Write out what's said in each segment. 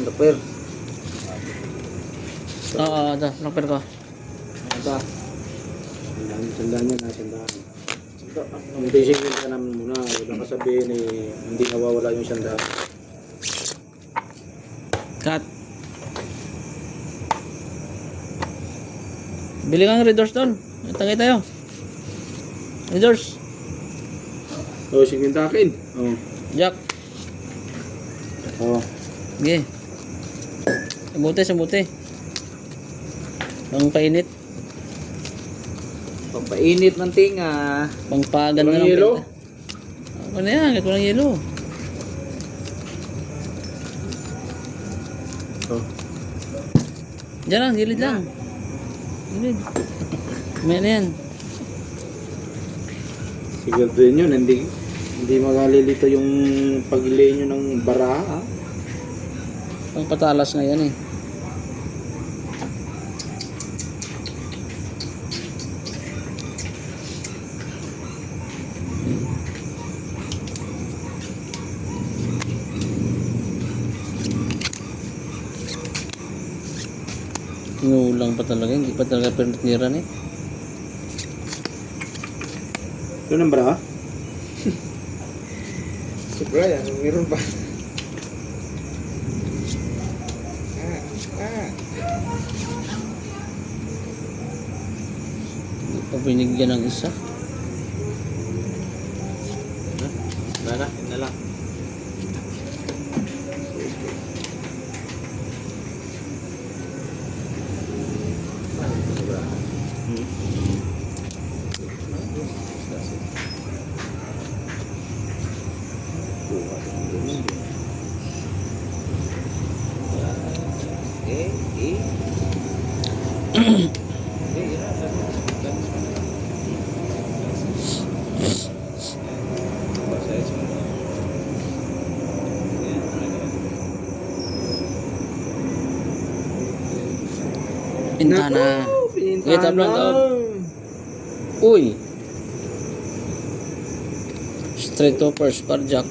Super. Oo, ito. Blackper ko. Ito. Tandaan nyo na, tandaan. Ang basic nyo naman muna. Huwag lang kasabihin eh, hindi nawawala yung sandaan. Cut. Bili kang red doors doon. Tagay tayo. Red doors. Oh, sige takin. Oh. Jack. Oh. Sige. Sabuti, sabuti. Pang painit. Pampainit ng tinga. Pang paganda Walang ng yelo? pinta. Ano yan? Kahit walang yelo. Oh. Diyan lang, gilid lang. Gilid. May na yan. Siguraduhin yun, hindi magalilito yung pag-lay nyo ng baraha. Pang patalas na yan eh. Inuulang pa talaga, hindi pa talaga permitniran eh. Ito ng baraha? Si Brian, meron pa. Hindi pa binigyan ng isa. Wala na, yun na lang. Pintana. Kita vlog out. Uy. Straight toppers par Jack.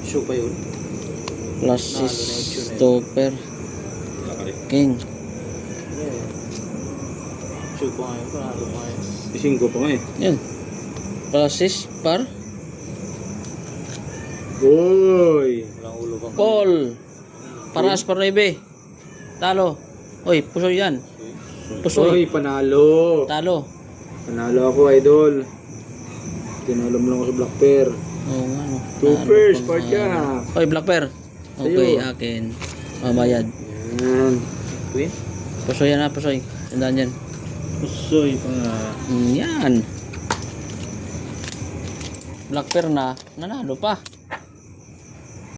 Show pa yun. Plus stopper. King. Show pa ngayon, panalo pa ngayon. Ising ko pa ngayon. Yan. Plus par Uy! Walang ulo bang Paul. Paras par 9. Talo. Uy, pusoy yan. Pusoy. Uy, panalo. Talo. Panalo ako, idol. Tinalo mo lang ako sa Black Pear. Oo nga no. Two Talo pairs, pang, part ka. Uy, Black Pear. Okay, Sa'yo. akin. Mabayad. Yan. Queen? Pusoy yan ha, pusoy. Tandaan yan. Pusoy pa nga. Yan. Black Pear na. Nanalo pa.